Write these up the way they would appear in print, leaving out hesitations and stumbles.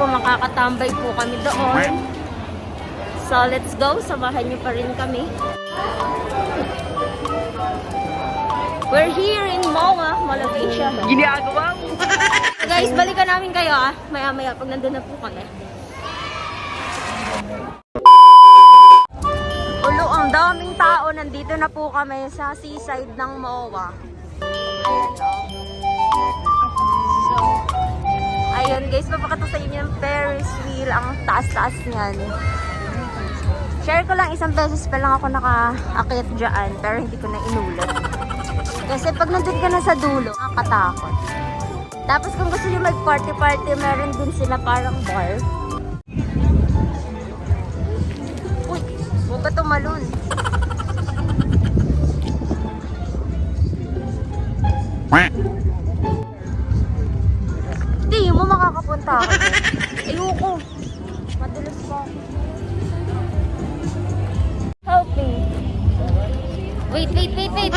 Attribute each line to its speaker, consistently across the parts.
Speaker 1: po makakatambay po kami doon. So, let's go. Samahan niyo pa rin kami. We're here in MOA, Mall of Asia.
Speaker 2: Ginagawa mo!
Speaker 1: Guys, balikan namin kayo maya-maya pag nandun na po kami. Ulo, ang daming tao. Nandito na po kami sa seaside ng MOA. Ayan o. So, ayun guys, papakita sa inyo yung Ferris wheel. Ang taas-taas niyan. Share ko lang, 1 beses pa lang ako naka-akit dyan, pero hindi ko na inulit. Kasi pag nandun ka na sa dulo, nakakatakot. Tapos kung gusto nyo mag-party-party, meron din sila parang bar. Uy, huwag ka tumalun. Hindi mo makakapunta ako. Ayoko. Madulas pa ako. Help me. Wait.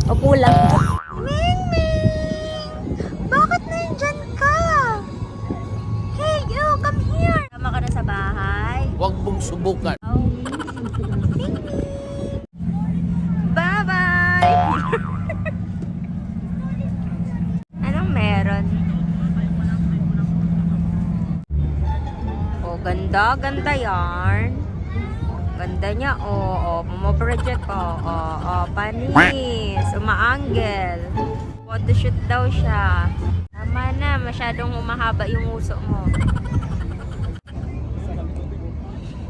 Speaker 1: Opo lang. Bakit nandyan ka? Hey, you, come here. Tama ka na sa bahay.
Speaker 3: Huwag mong subukan.
Speaker 1: Oh. Bye-bye! Anong meron? Oh, ganda yarn. Ganda niya, project panis, umaanggel. Photoshoot daw siya. Tama na, masyadong umahaba yung uso mo.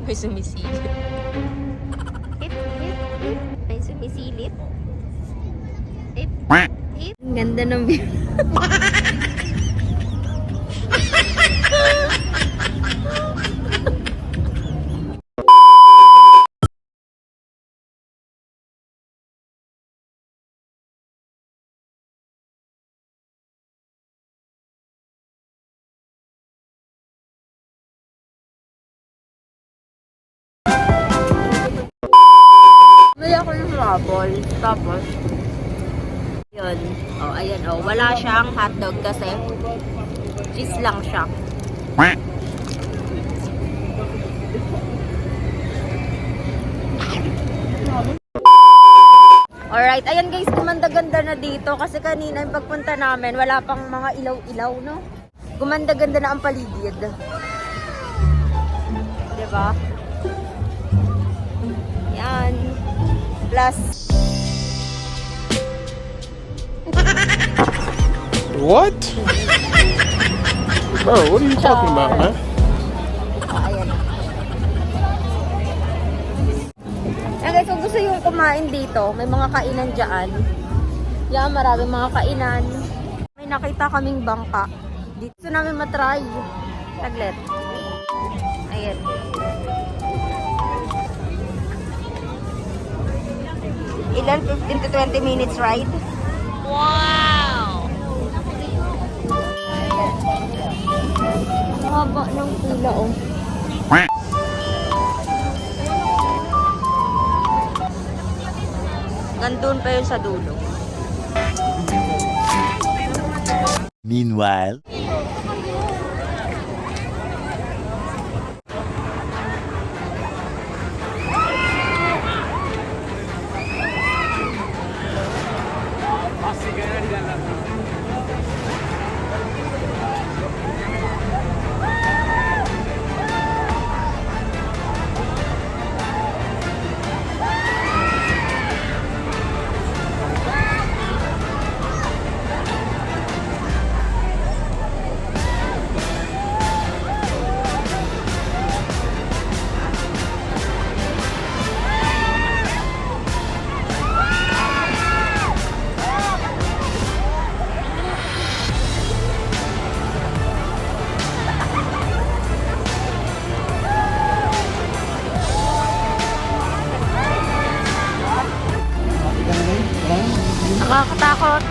Speaker 1: May sumisilip. May sumisilip. Ang ganda ng view. May ako yung rabol. Tapos, yun. Oh, ayan, oh. Wala siyang hotdog kasi cheese lang siya. Alright, ayan guys, gumanda-ganda na dito kasi kanina yung pagpunta namin, wala pang mga ilaw-ilaw, no? Gumanda-ganda na ang paligid. Diba? Yan. Plus.
Speaker 4: What? Bro, what are you talking about, man?
Speaker 1: Ayan. Ayan guys, kung gusto yung kumain dito, may mga kainan dyan. Yan, maraming mga kainan. May nakita kaming bangka. Dito namin matry. Taglet. Ayan. Ilan? 15 to 20 minutes ride? Wow! Haba ng pila, oh. Gandun pa yun sa dulo.
Speaker 5: Meanwhile,
Speaker 1: Nakakatakot.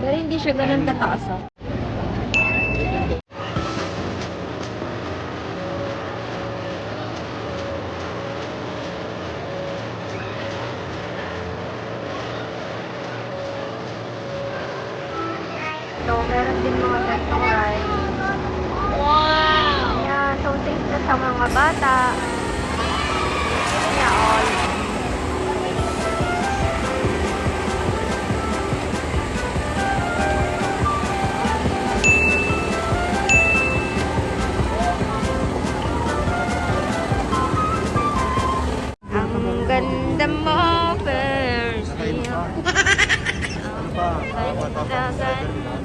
Speaker 1: Pero hindi siya ganun kataas ah. So, meron din mga ganitong ride. Wow! Ayan, so safe na sa mga bata. Yeah, all. Ang ganda mo, Percy. Ganda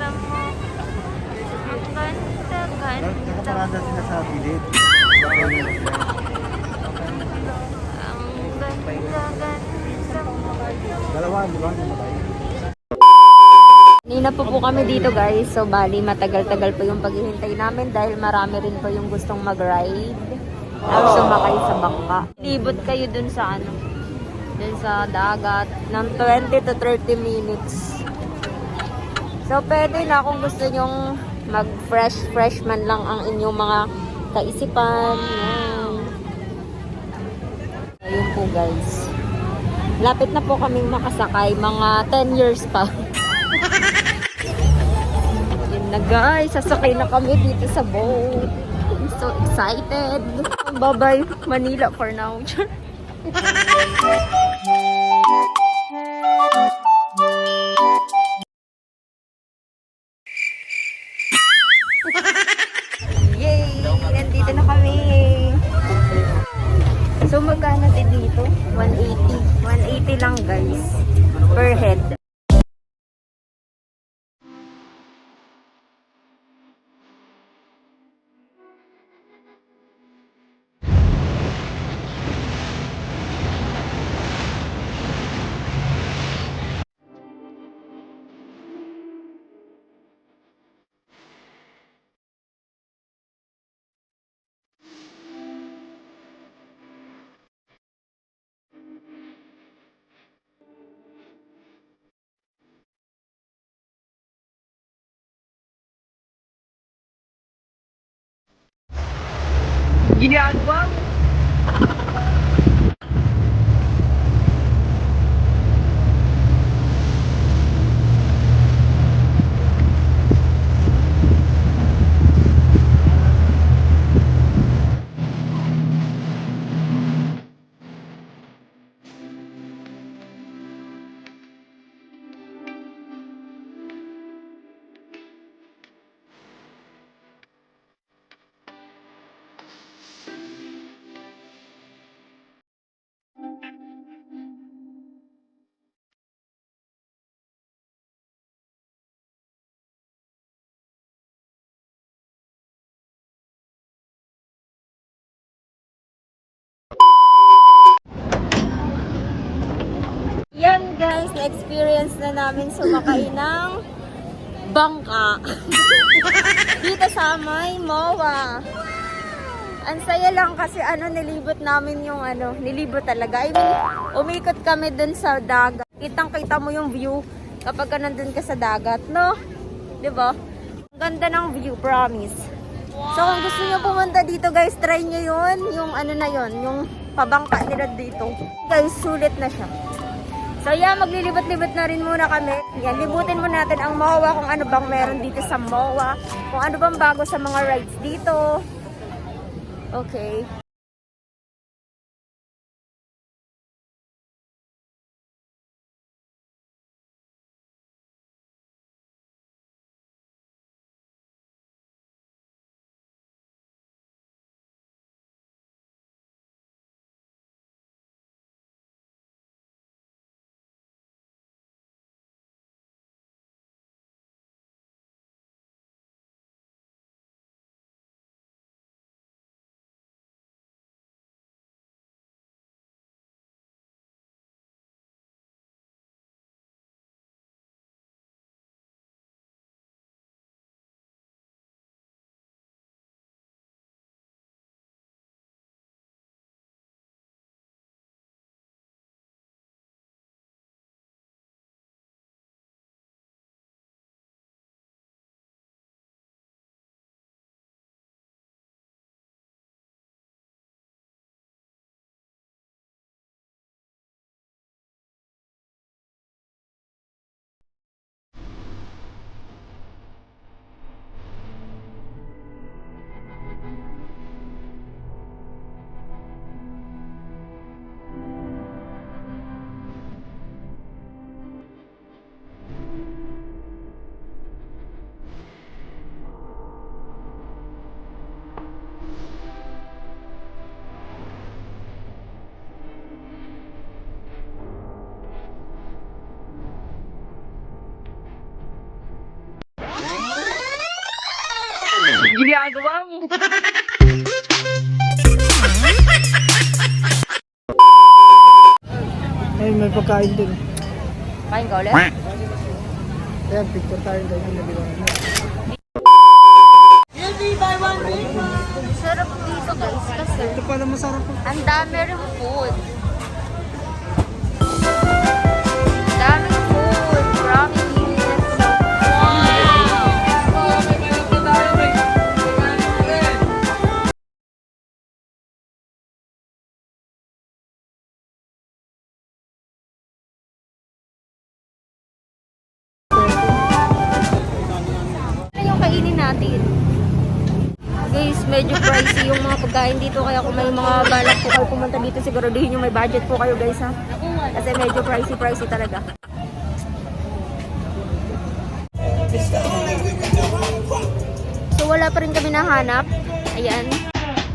Speaker 1: mo. Ang ganda.
Speaker 2: Nakaparada sila sa gilid.
Speaker 1: Ang ganda mo.
Speaker 2: Dalawa, di ba? Namatay.
Speaker 1: Kanina po kami dito guys. So bali matagal-tagal po yung paghihintay namin dahil marami rin po yung gustong mag-ride. Ang sumakay sa bangka. Libot kayo dun sa ano, dun sa dagat ng 20 to 30 minutes. So pwede na kung gusto nyong mag-fresh man lang ang inyong mga kaisipan. Yan. Ayun po guys. Lapit na po kaming makasakay. Mga 10 years pa. Yun na guys. Sasakay na kami dito sa boat. I'm so excited. Bye-bye Manila for now. Yay! Nandito na kami. So magkano din dito? 180. 180 lang guys. Per head. Ginagawa mo. Yan guys, na-experience na namin sumakay ng bangka. Dito sa may MOA. Ang saya lang kasi nilibot namin yung nilibot talaga. I mean, umikot kami dun sa dagat. Kitang-kita mo yung view kapag ka nandun ka sa dagat, no? 'Di ba? Ang ganda ng view, promise. So kung gusto niyo pumunta dito guys, try niyo yun. Yung na yun, yung pabangka nila dito. Guys, sulit na siya. So yeah, maglilibot-libot na rin muna kami. Yan, libutin muna natin ang MOA, kung ano bang meron dito sa MOA. Kung ano bang bago sa mga rides dito. Okay. Ginagawa mo.
Speaker 2: Ay, may pagkain din.
Speaker 1: Kain ka ulit?
Speaker 2: Ayan, picture tayo dahil yung nabila namin.
Speaker 1: Sarap dito guys kasi
Speaker 2: Ito pala masarap po.
Speaker 1: ang dami rin food. Daming food, promise. Ano yung kainin natin? Guys, medyo pricey yung mga pagkain dito kaya kung may mga balak po kayo pumunta dito siguraduhin yung may budget po kayo guys ha. Kasi medyo pricey talaga. So wala pa rin kami nahanap. Ayan.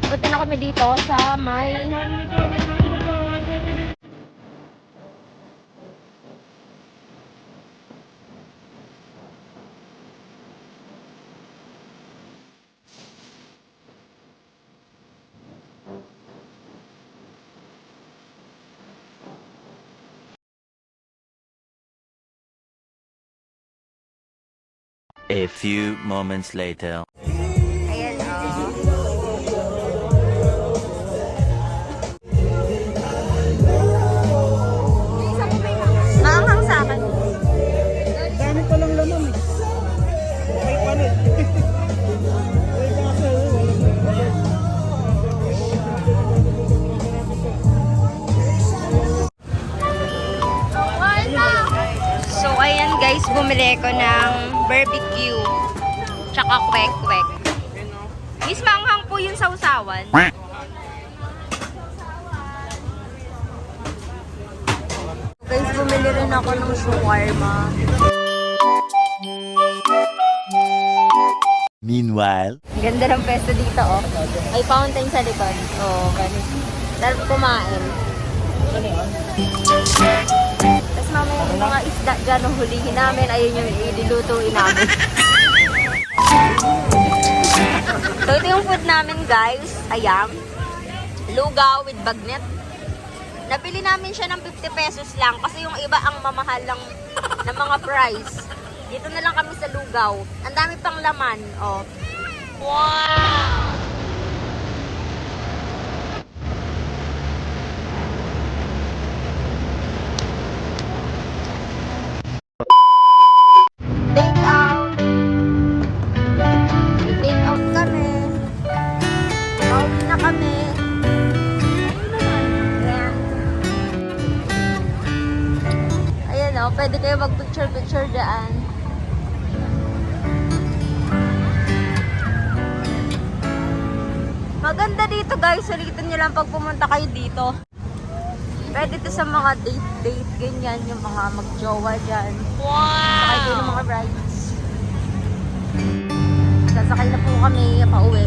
Speaker 1: Punta na kami dito sa may
Speaker 3: A few moments later.
Speaker 1: ayan maanghang sa akin.
Speaker 2: Dami palang laman eh. Okay pa na eh. Ay, kaso,
Speaker 1: So, ayan guys, bumili ko ng barbecue tsaka kwek-kwek. Miss, maanghang po yung sausawan. Guys, bumili rin ako ng shawarma.
Speaker 3: Meanwhile.
Speaker 1: Ganda ng pesto dito, oh. May fountain sa likod. Oh, ganun. Sarap kumain. Tapos mamaya yung mga isda dyan, oh, hulihin namin. Ayun yung ilulutuin namin. So, ito yung food namin, guys. Ayan. Lugaw with bagnet. Nabili namin siya ng 50 pesos lang kasi yung iba ang mamahal lang ng mga price. Dito na lang kami sa lugaw. Ang dami pang laman, oh. Wow! Take out. Take out kami. Pauwi na kami. Ayan. Ayan o, pwede kayo mag-picture-picture dyan. Maganda dito guys, ulitin nyo lang pag pumunta kayo dito. Pwede to sa mga date-date, ganyan, yung mga mag-jowa dyan. Wow! Sakay kayo ng mga rides. Sasakay na po kami, pauwi.